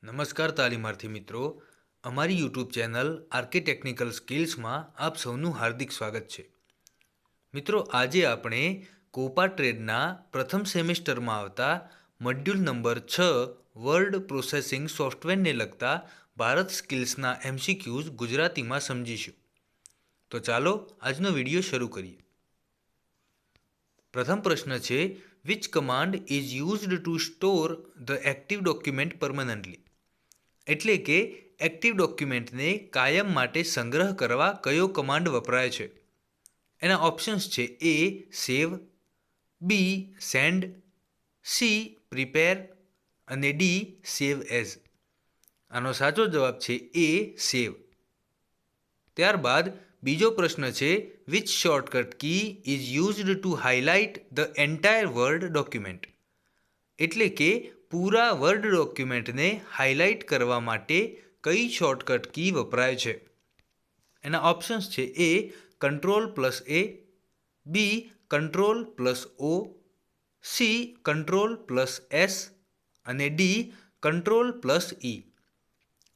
નમસ્કાર તાલીમાર્થી મિત્રો, અમારી યુટ્યુબ ચેનલ આરકે ટેકનિકલ સ્કિલ્સમાં આપ સૌનું હાર્દિક સ્વાગત છે. મિત્રો, આજે આપણે કોપા ટ્રેડના પ્રથમ સેમેસ્ટરમાં આવતા મોડ્યુલ નંબર 6 વર્ડ પ્રોસેસિંગ સોફ્ટવેરને લગતા ભારત સ્કિલ્સના એમસીક્યુઝ ગુજરાતીમાં સમજીશું. તો ચાલો આજનો વિડીયો શરૂ કરીએ. પ્રથમ પ્રશ્ન છે, which command is used two store the active document permanently? એટલે કે એક્ટિવ ડોક્યુમેન્ટને કાયમ માટે સંગ્રહ કરવા કયો કમાન્ડ વપરાય છે? એના ઓપ્શન્સ છે: એ સેવ, બી સેન્ડ, સી પ્રિપેર અને ડી સેવ એઝ. આનો સાચો જવાબ છે એ સેવ. ત્યારબાદ બીજો પ્રશ્ન છે, which shortcut key is used to highlight the entire word document? એટલે કે પૂરા વર્ડ ડોક્યુમેન્ટને હાઇલાઇટ કરવા માટે કઈ શોર્ટકટ કી વપરાય છે? એના ઓપ્શન્સ છે: એ Ctrl+A, બી Ctrl+O, સી Ctrl+S અને ડી Ctrl+E.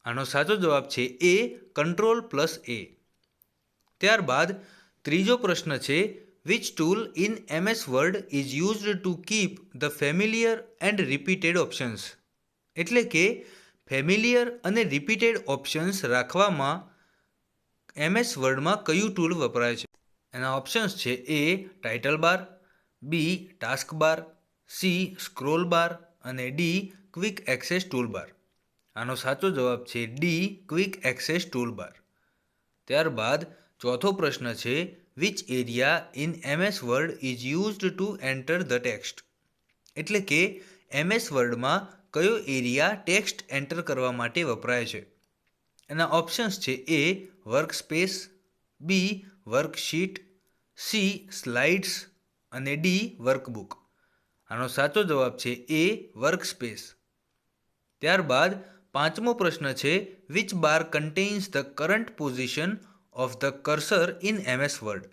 આનો સાચો જવાબ છે એ Ctrl+A. ત્યારબાદ ત્રીજો પ્રશ્ન છે, which tool in MS word is used to keep the familiar and repeated options? એટલે કે ફેમિલિયર અને રિપીટેડ ઓપ્શન્સ રાખવામાં MS વર્ડમાં કયું ટૂલ વપરાય છે? એના ઓપ્શન્સ છે: એ ટાઇટલ બાર, બી ટાસ્ક બાર, સી સ્ક્રોલ બાર અને D quick access tool bar. આનો સાચો જવાબ છે D quick access tool bar. ત્યારબાદ ચોથો પ્રશ્ન છે, which area in MS word is used two enter the text? એટલે કે MS વર્ડમાં કયો એરિયા ટેક્સ્ટ એન્ટર કરવા માટે વપરાય છે? એના ઓપ્શન્સ છે: એ વર્કસ્પેસ, બી વર્કશીટ, સી સ્લાઇડ્સ અને ડી વર્કબુક. આનો સાચો જવાબ છે એ વર્કસ્પેસ. ત્યારબાદ પાંચમો પ્રશ્ન છે, which bar contains the current position of the cursor in MS word?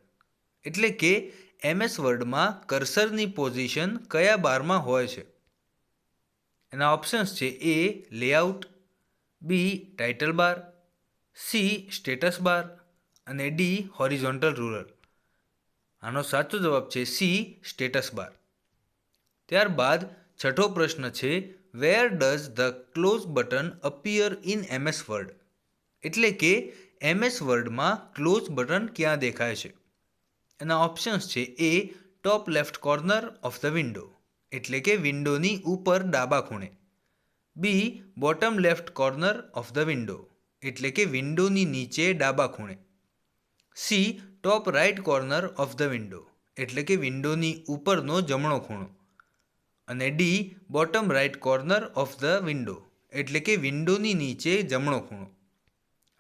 એટલે કે MS વર્ડમાં કર્સરની પોઝિશન કયા બારમાં હોય છે? એના ઓપ્શન્સ છે: એ લેઆઉટ, બી ટાઇટલ બાર, સી સ્ટેટસ બાર અને ડી હોરિઝોન્ટલ રૂલર. આનો સાચો જવાબ છે સી સ્ટેટસ બાર. ત્યારબાદ છઠ્ઠો પ્રશ્ન છે, where does the close button appear in MS word? એટલે કે MS વર્ડમાં ક્લોઝ બટન ક્યાં દેખાય છે? એના ઓપ્શન્સ છે: A top left corner of the window, એટલે કે વિન્ડોની ઉપર ડાબા ખૂણે, B bottom left corner of the window, એટલે કે વિન્ડોની નીચે ડાબા ખૂણે, C top right corner of the window, એટલે કે વિન્ડોની ઉપરનો જમણો ખૂણો અને D bottom right corner of the window, એટલે કે વિન્ડોની નીચે જમણો ખૂણો.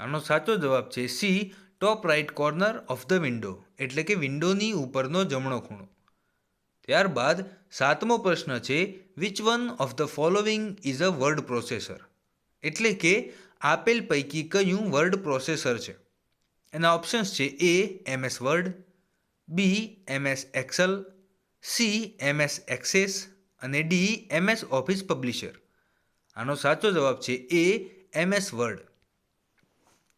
આનો સાચો જવાબ છે C top right corner of the window, એટલે કે વિન્ડોની ઉપરનો જમણો ખૂણો. ત્યારબાદ સાતમો પ્રશ્ન છે, which one of the following is a word processor? એટલે કે આપેલ પૈકી કયું વર્ડ પ્રોસેસર છે? એના ઓપ્શન્સ છે: A MS word, B MS excel, C MS access અને ડી MS ઓફિસ પબ્લિશર. આનો સાચો જવાબ છે એ MS વર્ડ.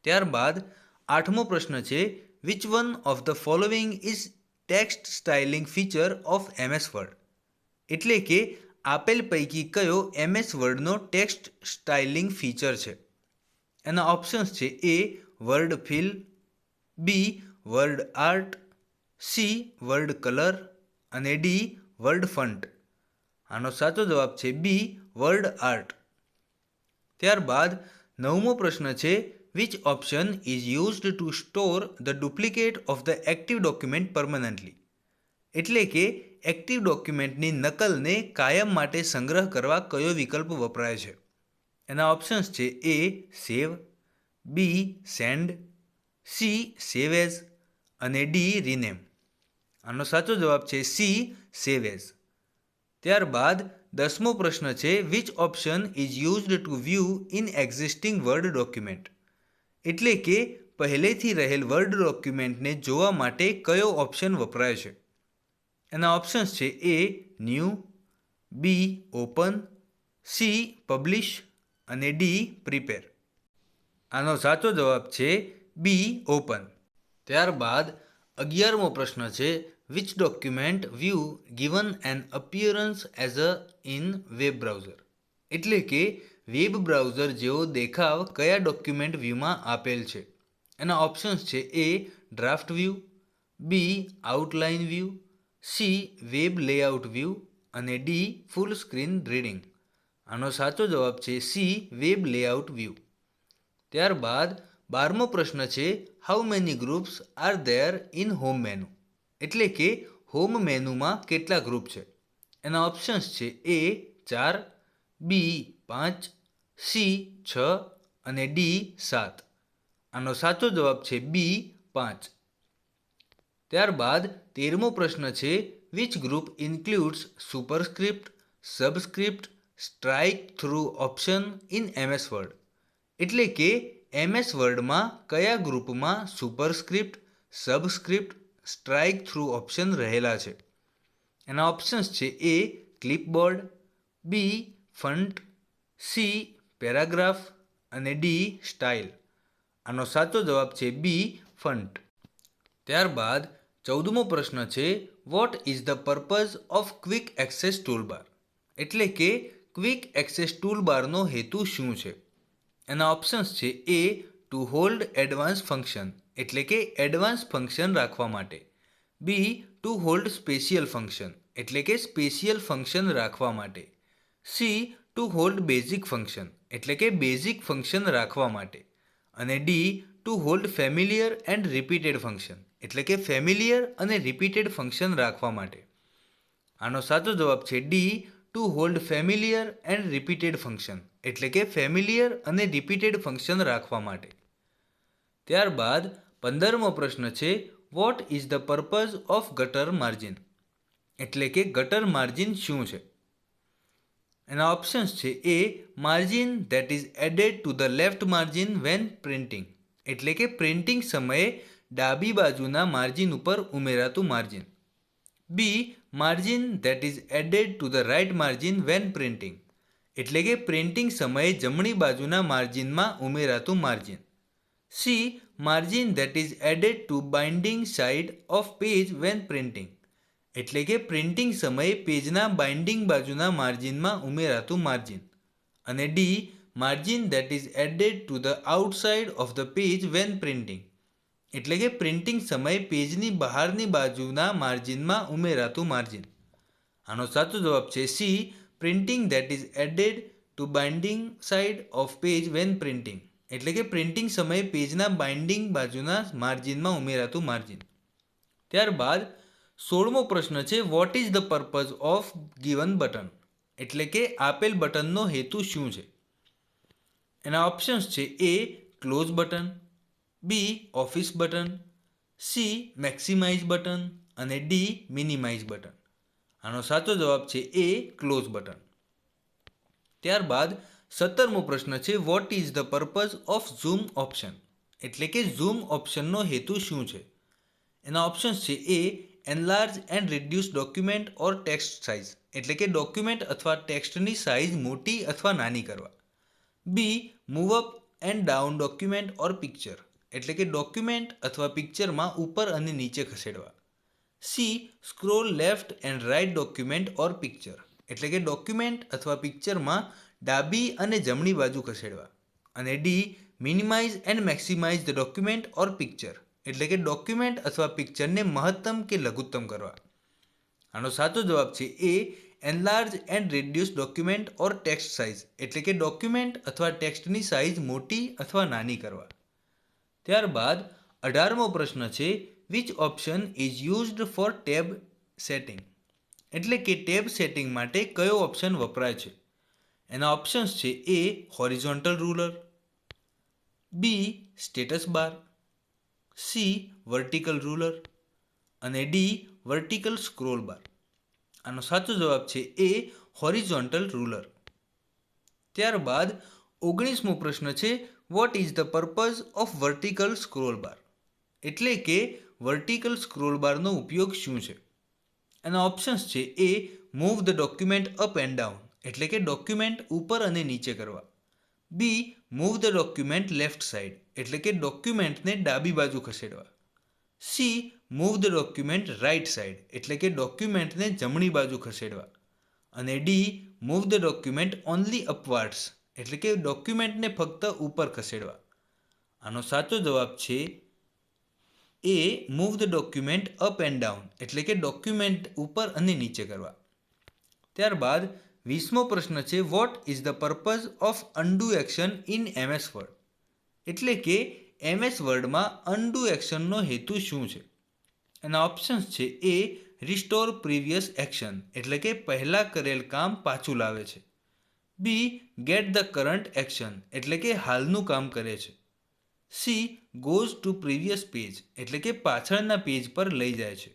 ત્યારબાદ આઠમો પ્રશ્ન છે, which one of the following is text styling feature of MS word? એટલે કે આપેલ પૈકી કયો MS વર્ડનો ટેક્સ્ટ સ્ટાઇલિંગ ફીચર છે? એના ઓપ્શન્સ છે: A word fill, B word art, C word colour અને ડી વર્ડ ફન્ટ. આનો સાચો જવાબ છે બી વર્ડ આર્ટ. ત્યારબાદ નવમો પ્રશ્ન છે, which option is used two store the duplicate of the active document permanently? એટલે કે એક્ટિવ ડોક્યુમેન્ટની નકલને કાયમ માટે સંગ્રહ કરવા કયો વિકલ્પ વપરાય છે? એના ઓપ્શન્સ છે: એ સેવ, be send, C save as અને ડી રીનેમ. આનો સાચો જવાબ છે સી સેવ એઝ. ત્યારબાદ દસમો પ્રશ્ન છે, which option is used two view in existing word document? એટલે કે પહેલેથી રહેલ વર્ડ ડોક્યુમેન્ટને જોવા માટે કયો ઓપ્શન વપરાય છે? એના ઓપ્શન્સ છે: એ ન્યૂ, બી ઓપન, સી પબ્લિશ અને ડી પ્રિપેર. આનો સાચો જવાબ છે બી ઓપન. ત્યારબાદ 11મો પ્રશ્ન છે which document view given an appearance as a in web browser. એટલે કે વેબ બ્રાઉઝર જેવો દેખાવ કયા ડોક્યુમેન્ટ વ્યૂમાં આપેલ છે. એના ઓપ્શન્સ છે A draft view, B outline view, C web layout view અને ડી ફૂલ સ્ક્રીન રીડિંગ. આનો સાચો જવાબ છે સી વેબ લેઆઉટ વ્યૂ. ત્યારબાદ 12મો પ્રશ્ન છે how many groups are there in home menu. એટલે કે હોમ મેનુમાં કેટલા ગ્રુપ છે. એના ઓપ્શન્સ છે એ 4, બી 5, સી 6 અને ડી 7. આનો સાચો જવાબ છે બી 5. ત્યારબાદ 13મો પ્રશ્ન છે which group includes superscript, subscript, strike through option in MS word. એટલે કે એમએસ વર્ડમાં કયા ગ્રુપમાં superscript, subscript, strike through option રહેલા છે. એના ઓપ્શન્સ છે એ ક્લિપબોર્ડ, બી ફન્ટ, સી પેરાગ્રાફ અને ડી સ્ટાઇલ. આનો સાચો જવાબ છે બી ફન્ટ. ત્યારબાદ 14મો પ્રશ્ન છે what is the purpose of quick access toolbar. એટલે કે ક્વિક એક્સેસ ટૂલબારનો હેતુ શું છે. એના ઓપ્શન્સ છે A two hold advance function. એટલે કે એડવાન્સ ફંક્શન રાખવા માટે, બી ટુ હોલ્ડ સ્પેશિયલ ફંક્શન. એટલે કે સ્પેશિયલ ફંક્શન રાખવા માટે, C two hold basic function. એટલે કે બેઝિક ફંક્શન રાખવા માટે અને D two hold familiar and repeated function. એટલે કે ફેમિલિયર અને રિપીટેડ ફંક્શન રાખવા માટે. આનો સાચો જવાબ છે D two hold familiar and repeated function. એટલે કે ફેમિલિયર અને રિપીટેડ ફંક્શન રાખવા માટે. ત્યારબાદ 15મો પ્રશ્ન છે what is the purpose of gutter margin. એટલે કે ગટર માર્જિન શું છે. એના ઓપ્શન્સ છે A margin that is added to the left margin when printing. એટલે કે પ્રિન્ટિંગ સમયે ડાબી બાજુના માર્જિન ઉપર ઉમેરાતું margin, B margin that is added to the right margin when printing. એટલે કે પ્રિન્ટિંગ સમયે જમણી બાજુના માર્જિનમાં ઉમેરાતું margin, C margin that is added to binding side of page when printing. એટલે કે પ્રિન્ટિંગ સમયે પેજના બાઇન્ડિંગ બાજુના માર્જિનમાં ઉમેરાતું માર્જિન અને D margin that is added to the outside of the page when printing. એટલે કે પ્રિન્ટિંગ સમયે પેજની બહારની બાજુના માર્જિનમાં ઉમેરાતું માર્જિન. આનો સાચો જવાબ છે C printing that is added to binding side of page when printing. એટલે કે પ્રિન્ટિંગ સમયે પેજના બાઇન્ડિંગ બાજુના માર્જિનમાં ઉમેરાતું માર્જિન. ત્યારબાદ 16મો પ્રશ્ન છે what is the purpose of given button. એટલે કે આપેલ બટનનો હેતુ શું છે. એના ઓપ્શન્સ છે A close button, B office button, C maximise button અને ડી મિનિમાઇઝ બટન. આનો સાચો જવાબ છે એ ક્લોઝ બટન. ત્યારબાદ 17મો પ્રશ્ન છે what is the purpose of zoom option. એટલે કે ઝૂમ ઓપ્શનનો હેતુ શું છે. એના ઓપ્શન્સ છે A enlarge and reduce document or text size. એટલે કે ડોક્યુમેન્ટ અથવા ટેક્સ્ટની સાઇઝ મોટી અથવા નાની કરવા, B move up and down document or picture. એટલે કે ડોક્યુમેન્ટ અથવા પિક્ચરમાં ઉપર અને નીચે ખસેડવા, C scroll left and right document or picture. એટલે કે ડોક્યુમેન્ટ અથવા પિક્ચરમાં ડાબી અને જમણી બાજુ ખસેડવા અને D minimise and maximise the document or picture. એટલે કે ડોક્યુમેન્ટ અથવા પિક્ચરને મહત્તમ કે લઘુત્તમ કરવા. આનો સાચો જવાબ છે A enlarge and reduce document or text size. એટલે કે ડોક્યુમેન્ટ અથવા ટેક્સ્ટની સાઇઝ મોટી અથવા નાની કરવા. ત્યારબાદ 18મો પ્રશ્ન છે which option is used four tab setting. એટલે કે ટેબ સેટિંગ માટે કયો ઓપ્શન વપરાય છે. એના ઓપ્શન્સ છે A horizontal ruler, B status bar, C vertical ruler અને ડી વર્ટિકલ સ્ક્રોલ બાર. આનો સાચો જવાબ છે એ હોરિઝોન્ટલ રૂલર. ત્યારબાદ 19મો પ્રશ્ન છે what is the purpose of vertical scroll bar. એટલે કે વર્ટિકલ સ્ક્રોલ બારનો ઉપયોગ શું છે. એના ઓપ્શન્સ છે A move the document up and down. એટલે કે ડોક્યુમેન્ટ ઉપર અને નીચે કરવા, B move the document left side એટલે કે ડોક્યુમેન્ટને ડાબી બાજુ ખસેડવા. C move the document right side એટલે કે ડોક્યુમેન્ટને જમણી બાજુ ખસેડવા. અને D move the document only upwards એટલે કે ડોક્યુમેન્ટને ફક્ત ઉપર ખસેડવા. આનો સાચો જવાબ છે A move the document up and down એટલે કે ડોક્યુમેન્ટ ઉપર અને નીચે કરવા. ત્યારબાદ 20મો પ્રશ્ન છે what is the purpose of undo action in MS word એટલે કે MS વર્ડમાં અનડુ એક્શનનો હેતુ શું છે? એના ઓપ્શન્સ છે એ રિસ્ટોર પ્રીવિયસ એક્શન એટલે કે પહેલાં કરેલ કામ પાછું લાવે છે. બી ગેટ ધ કરંટ એક્શન એટલે કે હાલનું કામ કરે છે. C goes to previous page એટલે કે પાછળના પેજ પર લઈ જાય છે.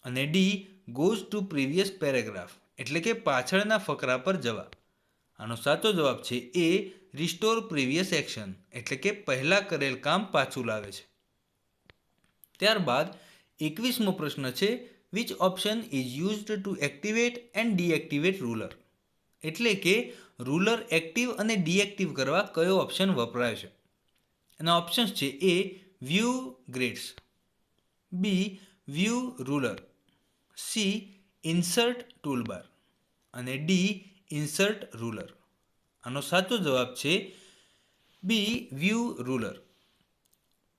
અને D goes to previous paragraph એટલે કે પાછળના ફકરા પર જવા. આનો સાચો જવાબ છે એ રિસ્ટોર પ્રીવિયસ એક્શન એટલે કે પહેલાં કરેલ કામ પાછું લાવે છે. ત્યારબાદ 21મો પ્રશ્ન છે which option is used to activate and deactivate ruler એટલે કે રૂલર એક્ટિવ અને ડીએક્ટિવ કરવા કયો ઓપ્શન વપરાય છે? એના ઓપ્શન્સ છે A view grades, B view ruler, C insert toolbar અને ડી ઇન્સર્ટ રૂલર. આનો સાચો જવાબ છે બી વ્યૂ રૂલર.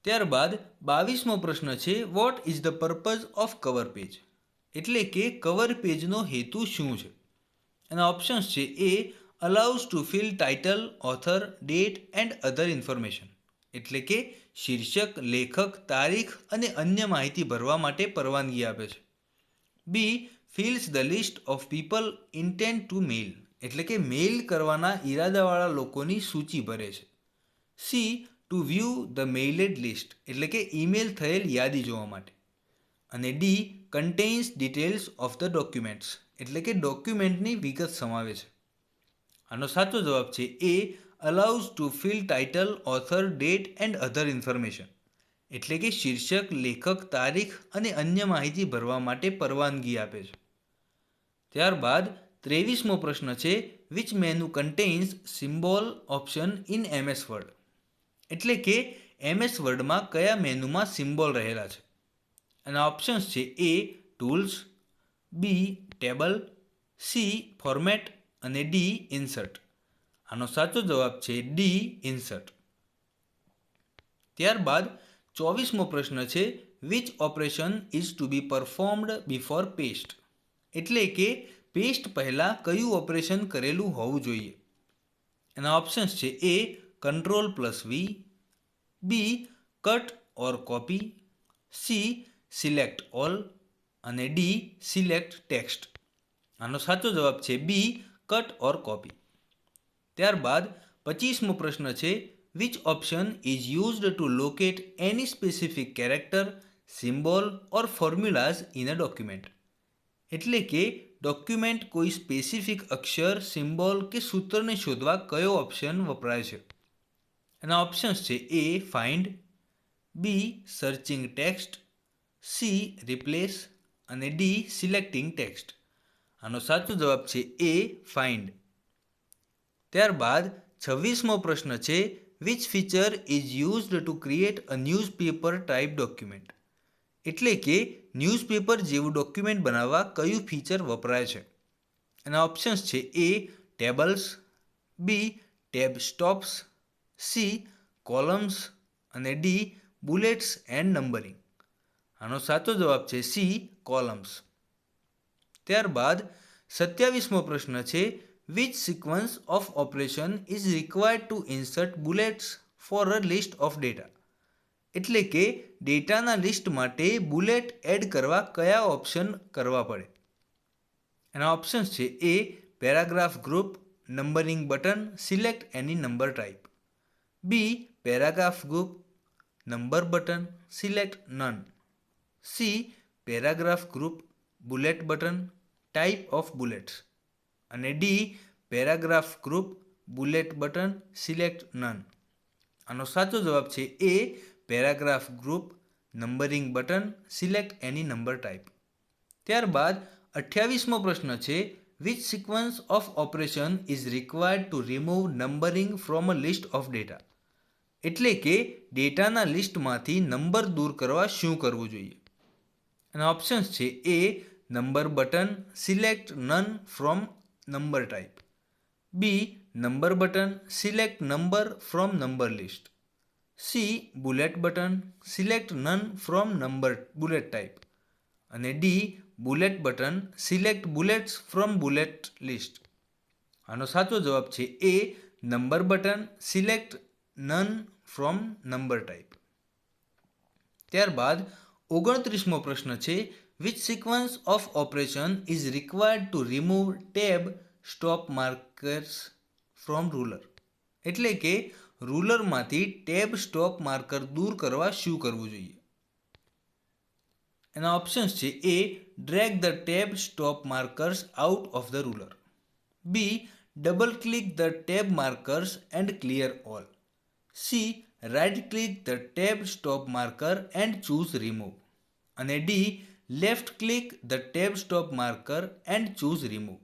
ત્યારબાદ 22મો પ્રશ્ન છે what is the purpose of cover page એટલે કે કવર પેજનો હેતુ શું છે? એના ઓપ્શન્સ છે A allows to fill title, author, date and other information એટલે કે શીર્ષક, લેખક, તારીખ અને અન્ય માહિતી ભરવા માટે પરવાનગી આપે છે. B fills the list of people intend to mail એટલે કે મેઇલ કરવાના ઈરાદાવાળા લોકોની સૂચિ ભરે છે. C to view the mailed list એટલે કે ઈમેલ થયેલ યાદી જોવા માટે. અને D contents details of the documents એટલે કે ડોક્યુમેન્ટની વિગત સમાવે છે. આનો સાચો જવાબ છે A allows to fill title, author, date and other information એટલે કે શીર્ષક, લેખક, તારીખ અને અન્ય માહિતી ભરવા માટે પરવાનગી આપે છે. ત્યારબાદ 23મો પ્રશ્ન છે which menu contains symbol option in MS word એટલે કે MS વર્ડમાં કયા મેનુમાં સિમ્બોલ રહેલા છે? એના ઓપ્શન્સ છે એ ટૂલ્સ, બી ટેબલ, સી ફોર્મેટ અને ડી ઇન્સર્ટ. આનો સાચો જવાબ છે ડી ઇન્સર્ટ. ત્યારબાદ 24મો પ્રશ્ન છે which operation is to be performed before paste એટલે કે પેસ્ટ પહેલાં કયું ઓપરેશન કરેલું હોવું જોઈએ? એના ઓપ્શન્સ છે એ Ctrl+V, બી કટ ઓર કોપી, સી સિલેક્ટ ઓલ અને ડી સિલેક્ટ ટેક્સ્ટ. આનો સાચો જવાબ છે બી કટ ઓર કોપી. ત્યારબાદ 25મો પ્રશ્ન છે which option is used to locate any specific character, symbol or formulas in a document એટલે કે ડોક્યુમેન્ટ કોઈ સ્પેસિફિક અક્ષર, સિમ્બોલ કે સૂત્રને શોધવા કયો ઓપ્શન વપરાય છે? એના ઓપ્શન્સ છે એ ફાઇન્ડ, બી સર્ચિંગ ટેક્સ્ટ, સી રિપ્લેસ અને ડી સિલેક્ટિંગ ટેક્સ્ટ. આનો સાચો જવાબ છે એ ફાઇન્ડ. ત્યારબાદ 26મો પ્રશ્ન છે which feature is used to create a newspaper type document એટલે કે ન્યૂઝપેપર જેવું ડોક્યુમેન્ટ બનાવવા કયું ફીચર વપરાય છે? એના ઓપ્શન્સ છે એ ટેબલ્સ, બી ટેબ સ્ટોપ્સ, સી કોલમ્સ અને ડી બુલેટ્સ એન્ડ નંબરિંગ. આનો સાચો જવાબ છે સી કોલમ્સ. ત્યારબાદ 27મો પ્રશ્ન છે which sequence of operation is required two insert bullets for a list of data એટલે કે ડેટાના લિસ્ટ માટે બુલેટ એડ કરવા કયા ઓપ્શન કરવા પડે? એના ઓપ્શન્સ છે A paragraph group, numbering button, select any number type, B paragraph group, number button, select none, C paragraph group, bullet button, type of bullets અને D paragraph group, bullet button, select none. આનો સાચો જવાબ છે A paragraph group, numbering button, select any number type. ત્યારબાદ 28મો પ્રશ્ન છે which sequence of operation is required to remove numbering from a list of data. એટલે કે ડેટાના લિસ્ટમાંથી નંબર દૂર કરવા શું કરવું જોઈએ. અને ઓપ્શન્સ છે A number button select none from number type, B number button select number from number list, C bullet button select none from number bullet type અને D bullet button select bullets from bullet list. આનો સાચો જવાબ છે A number button select none from number type. ત્યારબાદ 29મો પ્રશ્ન છે which sequence of operation is required to remove tab stop markers from ruler. એટલે કે રૂલરમાંથી ટેબ સ્ટોપ માર્કર દૂર કરવા શું કરવું જોઈએ. એના ઓપ્શન્સ છે A drag the tab stop markers out of the ruler, B double click the tab markers and clear all, C right click the tab stop marker and choose remove અને D left click the tab stop marker and choose remove.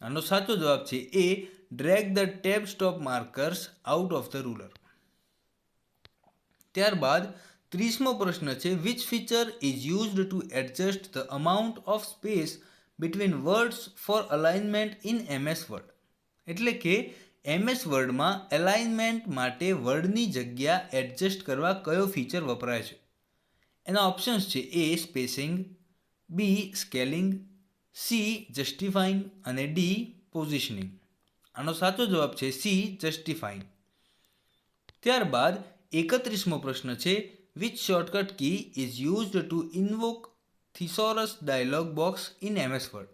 આનો સાચો જવાબ છે A drag the tab stop markers out of the ruler. ત્યારબાદ 30મો પ્રશ્ન છે which feature is used to adjust the amount of space between words for alignment in MS word. એટલે કે MS વર્ડમાં અલાઇનમેન્ટ માટે વર્ડની જગ્યા એડજસ્ટ કરવા કયો ફીચર વપરાય છે. એના ઓપ્શન્સ છે એ સ્પેસિંગ, બી સ્કેલિંગ, સી જસ્ટિફાઈંગ અને ડી પોઝિશનિંગ. આનો સાચો જવાબ છે સી જસ્ટિફાઈંગ. ત્યારબાદ 31મો પ્રશ્ન છે which shortcut key is used to invoke thesaurus dialog box in MS word.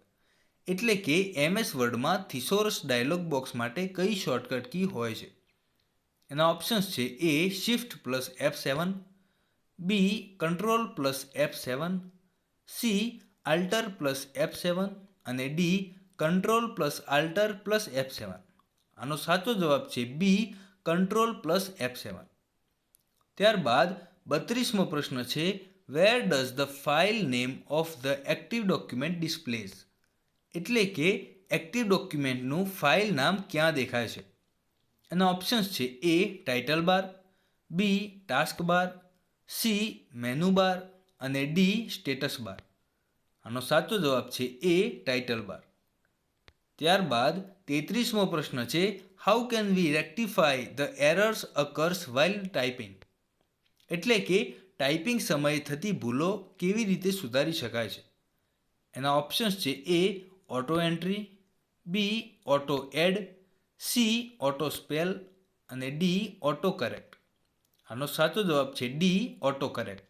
એટલે કે MS વર્ડમાં થિસોરસ ડાયલોગ બોક્સ માટે કઈ શોર્ટકટ કી હોય છે. એના ઓપ્શન્સ છે A shift plus F7, B control plus F7, C alter plus F7 અને D control plus alter plus F7. આનો સાચો જવાબ છે બી કંટ્રોલ પ્લસ F7. ત્યારબાદ 32મો પ્રશ્ન છે where does the file name of the active document ડિસ્પ્લેઝ. એટલે કે એક્ટિવ ડોક્યુમેન્ટનું ફાઇલ નામ ક્યાં દેખાય છે. એના ઓપ્શન્સ છે એ ટાઇટલ બાર, બી ટાસ્ક બાર, સી મેનુ બાર અને ડી સ્ટેટસ બાર. આનો સાચો જવાબ છે એ ટાઇટલ બાર. ત્યારબાદ 33મો પ્રશ્ન છે how can we rectify the errors occurs while typing. એટલે કે ટાઈપિંગ સમયે થતી ભૂલો કેવી રીતે સુધારી શકાય છે. એના ઓપ્શન્સ છે A auto entry, B auto add, C auto spell અને ડી ઓટો કરેક્ટ. આનો સાચો જવાબ છે ડી ઓટો કરેક્ટ.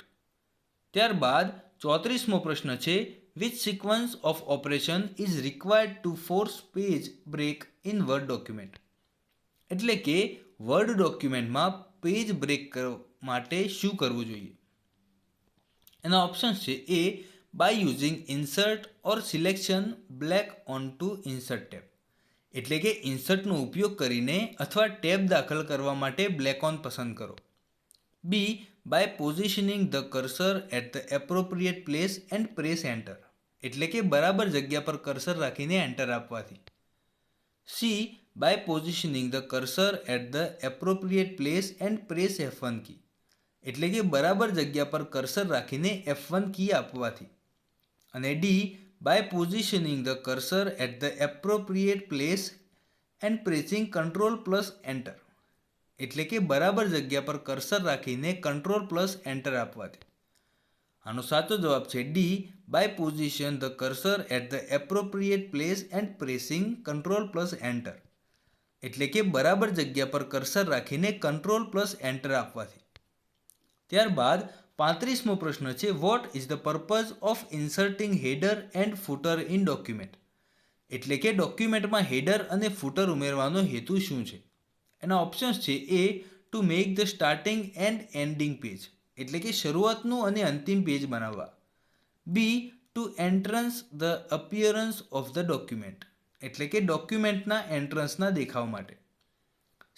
ત્યારબાદ 34મો પ્રશ્ન છે which sequence of operation is required to force page break in word document. એટલે કે વર્ડ ડોક્યુમેન્ટમાં પેજ બ્રેક માટે શું કરવું જોઈએ. એના ઓપ્શન્સ છે A by using insert or selection black on to insert tab. એટલે કે ઇન્સર્ટનો ઉપયોગ કરીને અથવા ટેબ દાખલ કરવા માટે બ્લેક ઓન પસંદ કરો. B by positioning the cursor at the appropriate place and press enter. એટલે કે બરાબર જગ્યા પર કર્સર રાખીને એન્ટર આપવાથી. C by positioning the cursor at the appropriate place and press F1 key. એટલે કે બરાબર જગ્યા પર કર્સર રાખીને F1 કી આપવાથી. અને D by positioning the cursor at the appropriate place and pressing control plus enter. એટલે કે બરાબર જગ્યા પર કર્સર રાખીને કંટ્રોલ પ્લસ એન્ટર આપવાથી. આનો સાચો જવાબ છે D by position the cursor at the appropriate place and pressing control plus enter. એટલે કે બરાબર જગ્યા પર કર્સર રાખીને કંટ્રોલ પ્લસ એન્ટર આપવાથી. ત્યારબાદ 35મો પ્રશ્ન છે what is the purpose of inserting header and footer in document. એટલે કે ડોક્યુમેન્ટમાં હેડર અને ફૂટર ઉમેરવાનો હેતુ શું છે. એના ઓપ્શન્સ છે A to make the starting and ending page. એટલે કે શરૂઆતનું અને અંતિમ પેજ બનાવવા. B to entrance the appearance of the document. એટલે કે ડોક્યુમેન્ટના એન્ટ્રન્સના દેખાવ માટે.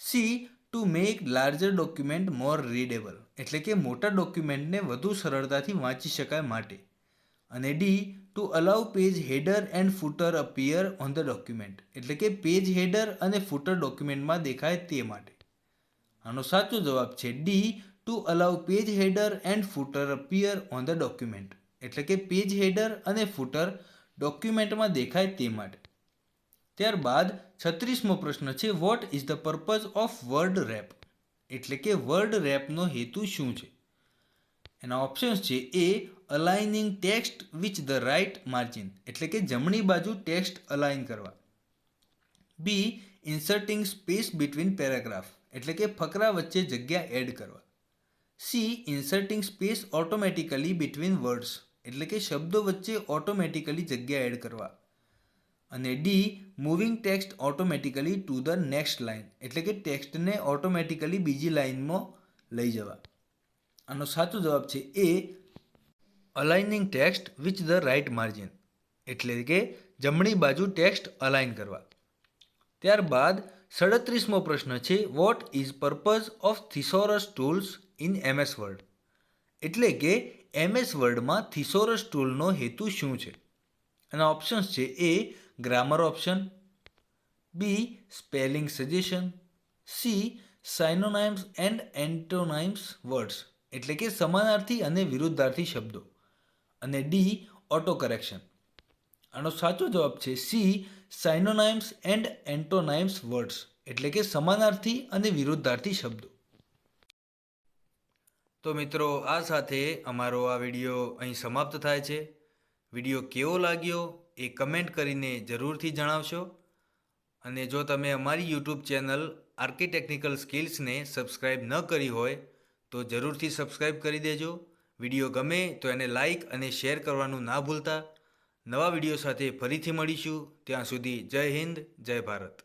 C to make larger document more readable. એટલે કે મોટા ડોક્યુમેન્ટને વધુ સરળતાથી વાંચી શકાય માટે. અને D to to allow page header and footer appear on the document, એટલે કે પેજ હેડર અને ફૂટર ડોક્યુમેન્ટમાં દેખાય તે માટે. આનો સાચો જવાબ છે D, to allow page header and footer appear on the document, એટલે કે પેજ હેડર અને ફૂટર ડોક્યુમેન્ટમાં દેખાય તે માટે. ત્યારબાદ 36મો પ્રશ્ન છે what is the purpose of word wrap, એટલે કે વર્ડ રેપનો હેતુ શું છે. એના ઓપ્શન્સ છે A aligning text with the right margin, એટલે કે જમણી બાજુ ટેક્સ્ટ અલાઇન કરવા. B inserting space between paragraph, એટલે કે ફકરા વચ્ચે જગ્યા એડ કરવા. C inserting space automatically between words, એટલે કે શબ્દો વચ્ચે ઓટોમેટિકલી જગ્યા એડ કરવા. અને D moving text automatically to the next line, એટલે કે ટેક્સ્ટને ઓટોમેટિકલી બીજી લાઇનમાં લઈ જવા. આનો સાચો જવાબ છે A aligning text with the right margin, એટલે કે જમણી બાજુ ટેક્સ્ટ અલાઇન કરવા. ત્યારબાદ 37મો પ્રશ્ન છે what is purpose of thesaurus tools in MS word, એટલે કે MS વર્ડમાં થિસોરસ ટૂલનો હેતુ શું છે. એના ઓપ્શન્સ છે A grammar option, B spelling suggestion, C synonyms and antonyms words, એટલે કે સમાનાર્થી અને વિરુદ્ધાર્થી શબ્દો, અને ડી ઓટો કરેક્શન. આનો સાચો જવાબ છે C synonyms and antonyms words, એટલે કે સમાનાર્થી અને વિરુદ્ધાર્થી શબ્દો. તો મિત્રો, આ સાથે અમારો આ વિડીયો અહીં સમાપ્ત થાય છે. વિડીયો કેવો લાગ્યો એ કમેન્ટ કરીને જરૂરથી જણાવશો. અને જો તમે અમારી યુટ્યુબ ચેનલ આર્કિટેક્નિકલ સ્કિલ્સને સબસ્ક્રાઈબ ન કરી હોય તો જરૂરથી સબસ્ક્રાઈબ કરી દેજો. વિડીયો ગમે તો એને લાઈક અને શેર કરવાનું ના ભૂલતા. નવા વિડીયો સાથે ફરીથી મળીશું. ત્યાં સુધી જય હિન્દ, જય ભારત.